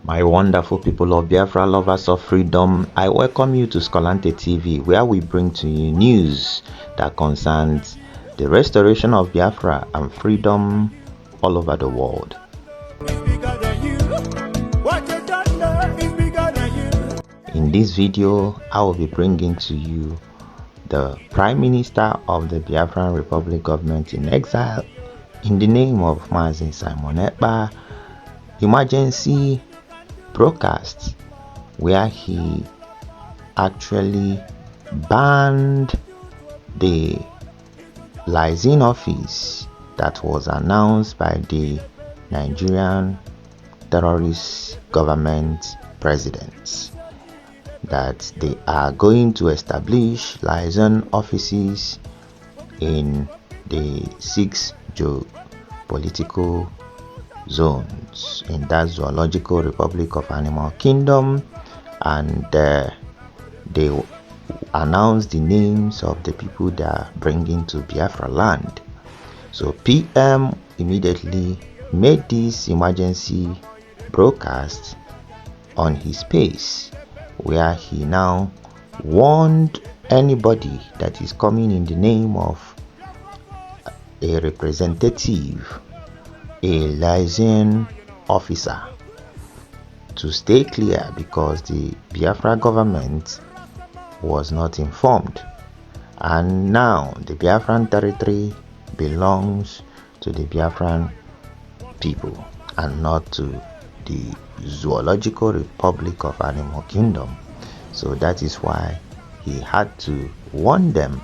My wonderful people of Biafra, lovers of freedom, I welcome you to Skolante TV, where we bring to you news that concerns the restoration of Biafra and freedom all over the world. In this video, I will be bringing to you the Prime Minister of the Biafran Republic government in exile, in the name of Mazi Simon Ekpa, emergency broadcast where he actually banned the Liaison office that was announced by the Nigerian terrorist government presidents, that they are going to establish Liaison offices in the 6 geopolitical zones in that zoological republic of animal kingdom, and they announced the names of the people they are bringing to Biafraland. So PM immediately made this emergency broadcast on his page, where he now warned anybody that is coming in the name of a representative, a liaison officer, to stay clear, because the Biafra government was not informed, and now the Biafran territory belongs to the Biafran people and not to the zoological republic of animal kingdom. So that is why he had to warn them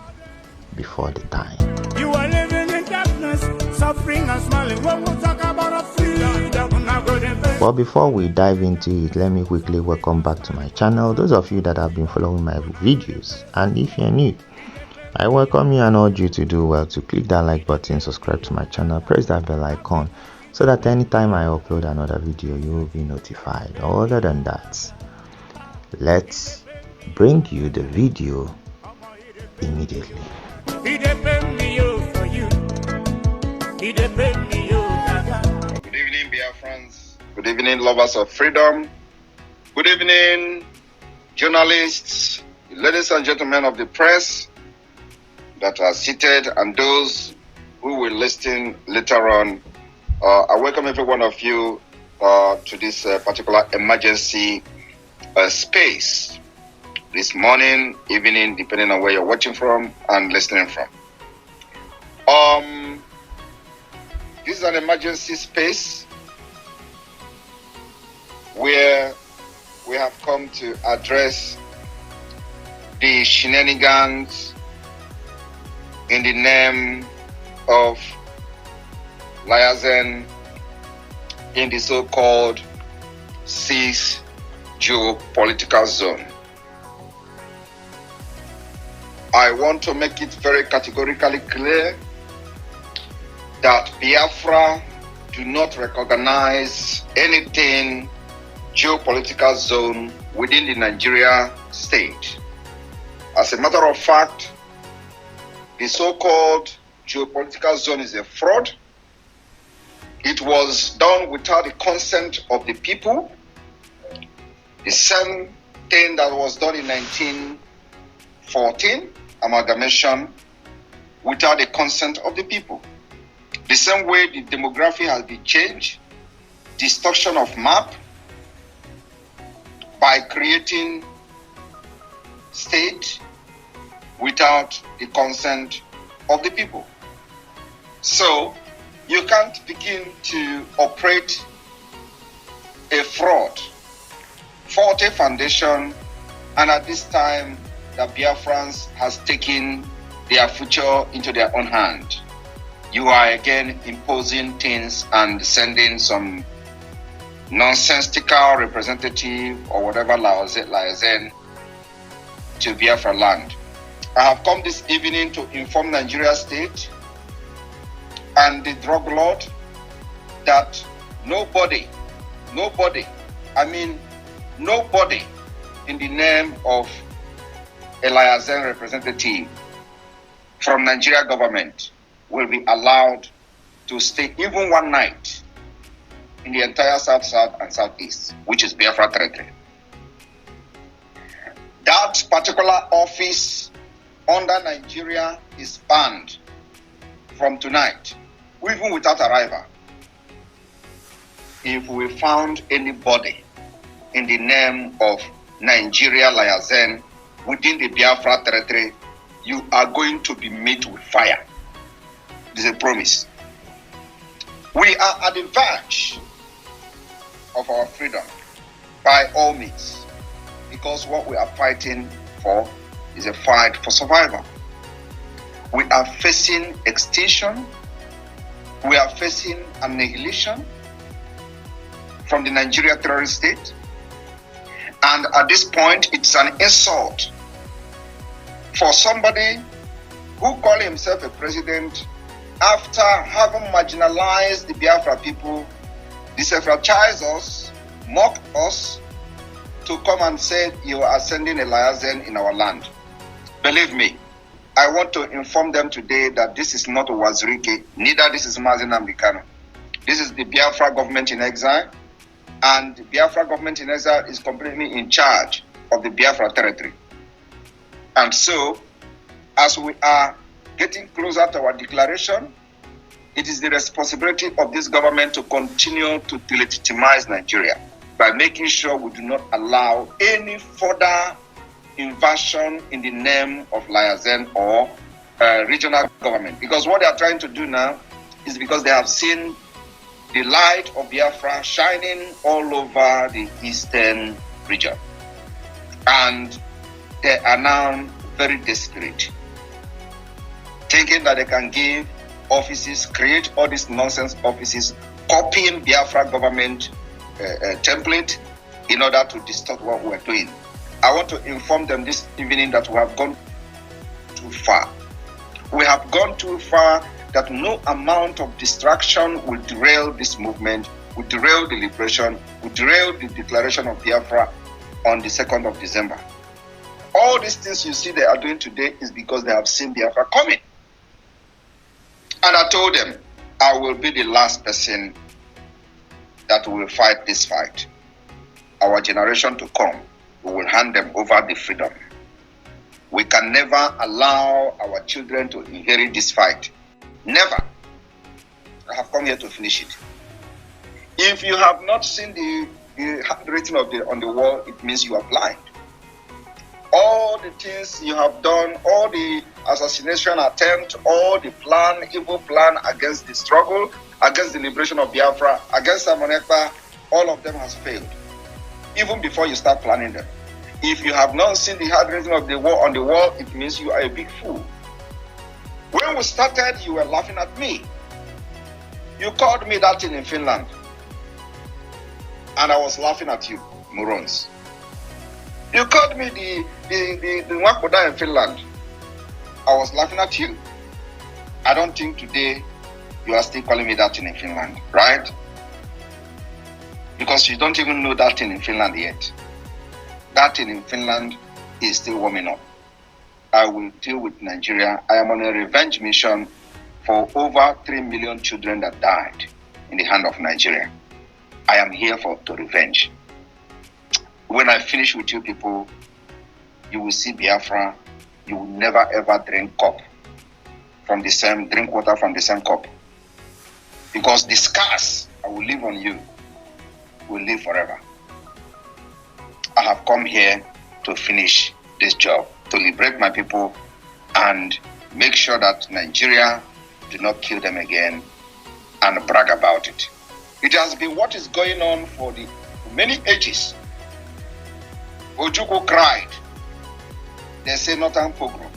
before the time. You are living in darkness, suffering and smiling. When we talk about freedom, but before we dive into it, let me quickly welcome back to my channel those of you that have been following my videos, and if you're new, I welcome you and urge you to do well to click that like button, subscribe to my channel, press that bell icon, so that anytime I upload another video you will be notified. Other than that, let's bring you the video immediately. Good evening, Biafrans. Good evening, lovers of freedom. Good evening, journalists, ladies and gentlemen of the press that are seated, and those who will listen later on. I welcome every one of you to this particular emergency space this morning, evening, depending on where you're watching from and listening from. This is an emergency space where we have come to address the shenanigans in the name of Liaison in the so-called 6 geopolitical zone. I want to make it very categorically clear that Biafra do not recognize anything geopolitical zone within the Nigeria state. As a matter of fact, the so-called geopolitical zone is a fraud. It was done without the consent of the people. The same thing that was done in 1914, amalgamation, without the consent of the people. The same way the demography has been changed, distortion of map, by creating state without the consent of the people. So you can't begin to operate a fraud, faulty foundation, and at this time the Biafrans has taken their future into their own hand. You are again imposing things and sending some nonsensical representative or whatever liaison to Biafraland. I have come this evening to inform Nigeria State and the drug lord that nobody in the name of a liaison representative from Nigeria government will be allowed to stay even one night in the entire South, South, and Southeast, which is Biafra territory. That particular office under Nigeria is banned from tonight, even without arrival. If we found anybody in the name of Nigeria Liaison within the Biafra territory, you are going to be met with fire. This is a promise. We are at the verge of our freedom by all means, because what we are fighting for is a fight for survival. We are facing extinction. We are facing annihilation from the Nigeria terrorist state. And at this point, it's an insult for somebody who calls himself a president after having marginalized the Biafra people, disenfranchised us, mocked us, to come and say you are sending a liaison in our land. Believe me, I want to inform them today that this is not Wazirike, neither this is Mazi Namdekano. This is the Biafra government in exile, and the Biafra government in exile is completely in charge of the Biafra territory. And so, as we are getting closer to our declaration, it is the responsibility of this government to continue to delegitimize Nigeria by making sure we do not allow any further invasion in the name of liaison or regional government. Because what they are trying to do now is because they have seen the light of Biafra shining all over the eastern region. And they are now very desperate, thinking that they can give offices, create all these nonsense offices, copying Biafra government template in order to distort what we're doing. I want to inform them this evening that we have gone too far. We have gone too far that no amount of distraction will derail this movement, will derail the liberation, will derail the declaration of Biafra on the 2nd of December. All these things you see they are doing today is because they have seen Biafra coming. And I told them, I will be the last person that will fight this fight. Our generation to come, we will hand them over the freedom. We can never allow our children to inherit this fight. Never. I have come here to finish it. If you have not seen the handwriting on the wall, it means you are blind. All the things you have done, all the assassination attempt, all the evil plan against the struggle, against the liberation of Biafra, against Ekpa, all of them has failed. Even before you start planning them. If you have not seen the handwriting of the wall on the wall, it means you are a big fool. When we started, you were laughing at me. You called me that thing in Finland. And I was laughing at you, morons. You called me the Wakoda in Finland. I was laughing at you. I don't think today you are still calling me that thing in Finland, right? Because you don't even know that thing in Finland yet. That thing in Finland is still warming up. I will deal with Nigeria. I am on a revenge mission for over 3 million children that died in the hand of Nigeria. I am here to revenge. When I finish with you people, you will see Biafra. You will never ever drink water from the same cup. Because the scars I will leave on you will live forever. I have come here to finish this job, to liberate my people and make sure that Nigeria do not kill them again and brag about it. It has been what is going on for many ages. Ojukwu cried. They say Northern Pogrom.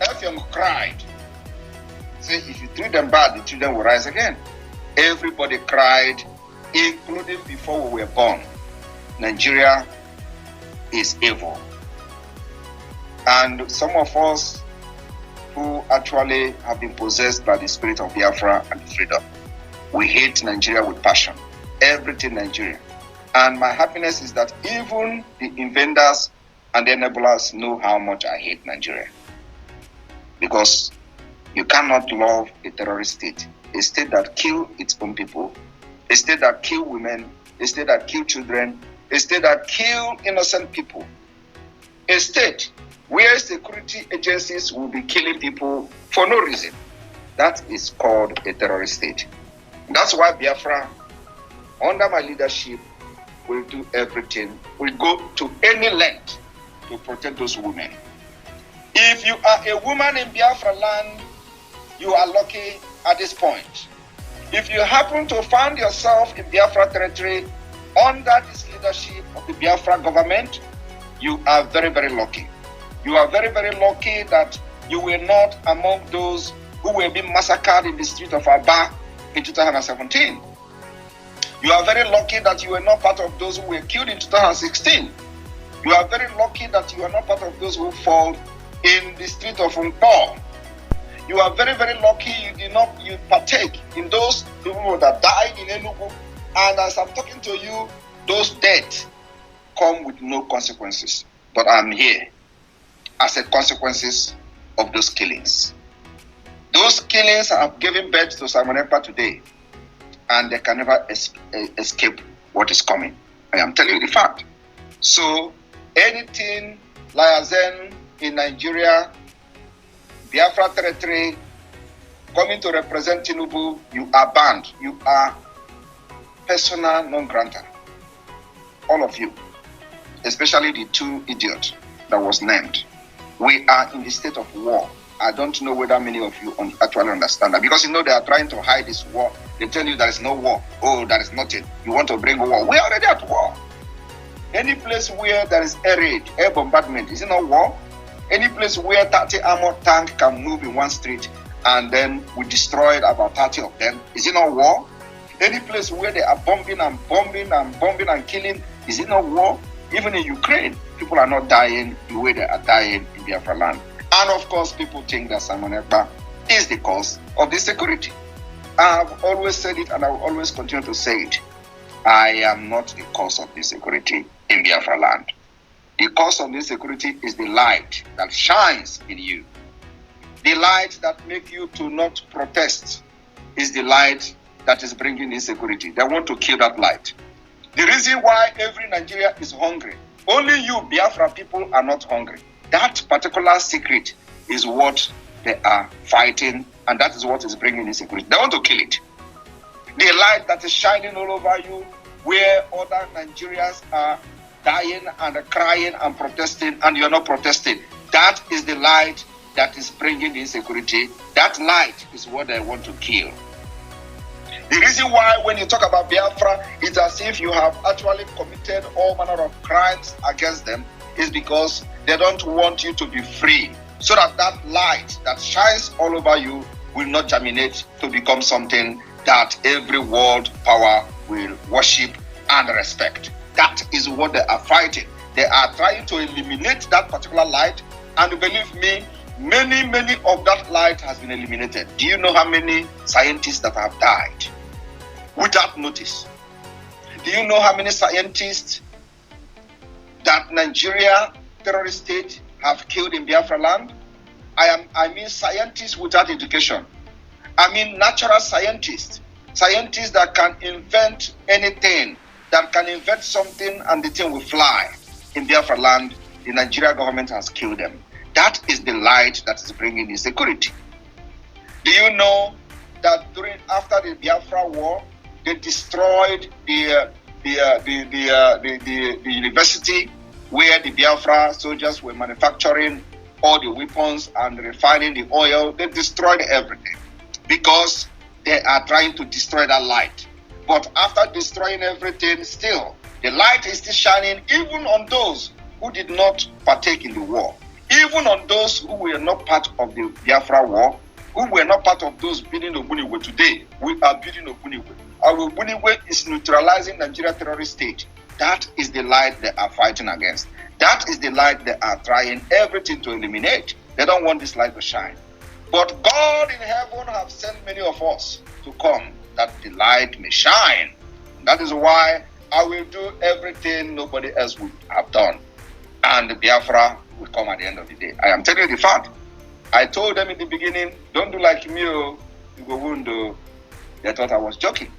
Effiong cried. Say if you treat them bad, the children will rise again. Everybody cried, including before we were born. Nigeria is evil. And some of us who actually have been possessed by the spirit of Biafra and freedom, we hate Nigeria with passion. Everything Nigeria. And my happiness is that even the inventors and the enablers know how much I hate Nigeria. Because you cannot love a terrorist state a state that kills its own people, a state that kills women, a state that kills children, a state that kills innocent people, a state where security agencies will be killing people for no reason. That is called a terrorist state. That's why Biafra, under my leadership, will do everything, will go to any length to protect those women. If you are a woman in Biafraland, you are lucky at this point. If you happen to find yourself in Biafra territory under this leadership of the Biafra government, you are very, very lucky. You are very, very lucky that you were not among those who were being massacred in the street of Aba in 2017. You are very lucky that you were not part of those who were killed in 2016. You are very lucky that you are not part of those who fought in the street of Nkpo. You are very, very lucky you partake in those people that died in Enugu. And as I'm talking to you, those deaths come with no consequences. But I'm here as a consequences of those killings. Those killings have given birth to Simon Ekpa today, and they can never escape what is coming. I am telling you the fact. So anything Liaison in Nigeria, Biafra territory, coming to represent Tinubu, you are banned. You are persona non grata. All of you, especially the two idiots that was named. We are in the state of war. I don't know whether many of you actually understand that, because they are trying to hide this war. They tell you there is no war. Oh, there is nothing. You want to bring war. We are already at war. Any place where there is air raid, air bombardment, is it not war? Any place where 30 armored tank can move in one street and then we destroyed about 30 of them, is it not war? Any place where they are bombing and killing, is it not war? Even in Ukraine, people are not dying the way they are dying in Biafraland. And of course, people think that Simon Ekpa is the cause of this security. I've always said it and I will always continue to say it. I am not the cause of this security in Biafraland. The cause of this security is the light that shines in you. The light that makes you to not protest is the light that is bringing insecurity. They want to kill that light. The reason why every Nigeria is hungry, only you Biafra people are not hungry. That particular secret is what they are fighting, and that is what is bringing insecurity. They want to kill it. The light that is shining all over you, where other Nigerians are dying and crying and protesting, and you're not protesting. That is the light that is bringing the insecurity. That light is what they want to kill. The reason why when you talk about Biafra, it's as if you have actually committed all manner of crimes against them, is because they don't want you to be free, so that that light that shines all over you will not germinate to become something that every world power will worship and respect. That is what they are fighting. They are trying to eliminate that particular light, and believe me, many of that light has been eliminated. Do you know how many scientists that have died without notice? Do you know how many scientists that Nigeria terrorist state have killed in Biafraland? I mean scientists without education. I mean natural scientists. Scientists that can invent anything, that can invent something and the thing will fly. In Biafraland, the Nigeria government has killed them. That is the light that is bringing insecurity. Do you know that after the Biafra war, they destroyed the university where the Biafra soldiers were manufacturing all the weapons and refining the oil? They destroyed everything because they are trying to destroy that light. But after destroying everything, still, the light is still shining even on those who did not partake in the war. Even on those who were not part of the Biafra war, who were not part of those building Ogbuniwe today. We are building Ogbuniwe. Our Ogbuniwe is neutralizing Nigeria terrorist state. That is the light they are fighting against. That is the light they are trying everything to eliminate. They don't want this light to shine. But God in heaven have sent many of us to come that the light may shine. That is why I will do everything nobody else would have done. And the Biafra will come at the end of the day. I am telling you the fact. I told them in the beginning, don't do like me, you go wound. They thought I was joking.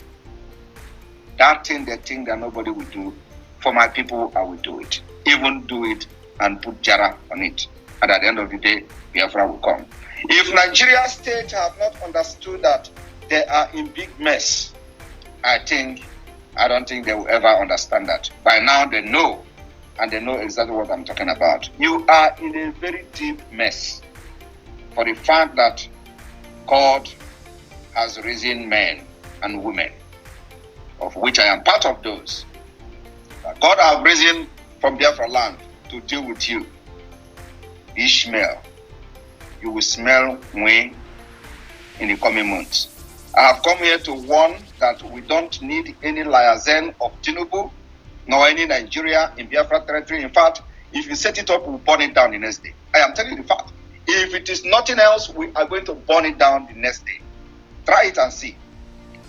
That thing they think that nobody will do, for my people, I will do it. Even do it and put Jara on it. And at the end of the day, Biafra will come. If Nigeria state have not understood that they are in big mess, I don't think they will ever understand that. By now they know, and they know exactly what I'm talking about. You are in a very deep mess for the fact that God has risen men and women, of which I am part of those. God has risen from Biafraland to deal with you. Ishmael, you will smell me in the coming months. I have come here to warn that we don't need any Liaison of Tinubu, nor any Nigeria in Biafra territory. In fact, if you set it up, we'll burn it down the next day. I am telling you the fact. If it is nothing else, we are going to burn it down the next day. Try it and see.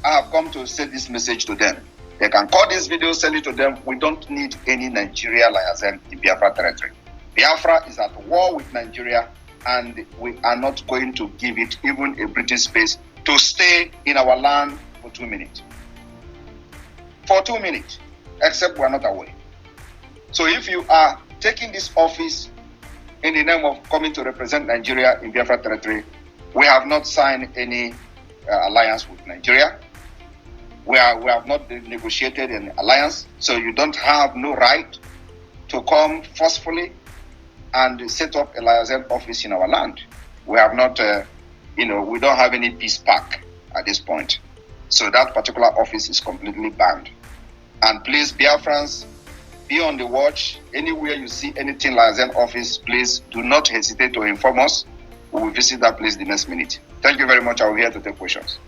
I have come to say this message to them. They can call this video, send it to them. We don't need any Nigeria Liaison in Biafra territory. Biafra is at war with Nigeria, and we are not going to give it even a British space to stay in our land for 2 minutes. For 2 minutes, except we are not away. So if you are taking this office in the name of coming to represent Nigeria in Biafra territory, we have not signed any alliance with Nigeria. We have not negotiated an alliance, so you don't have no right to come forcefully and set up a liaison office in our land. We have not, we don't have any peace pact at this point. So that particular office is completely banned. And please, Biafrans, be on the watch. Anywhere you see anything liaison office, please do not hesitate to inform us. We will visit that place the next minute. Thank you very much. I will be here to take questions.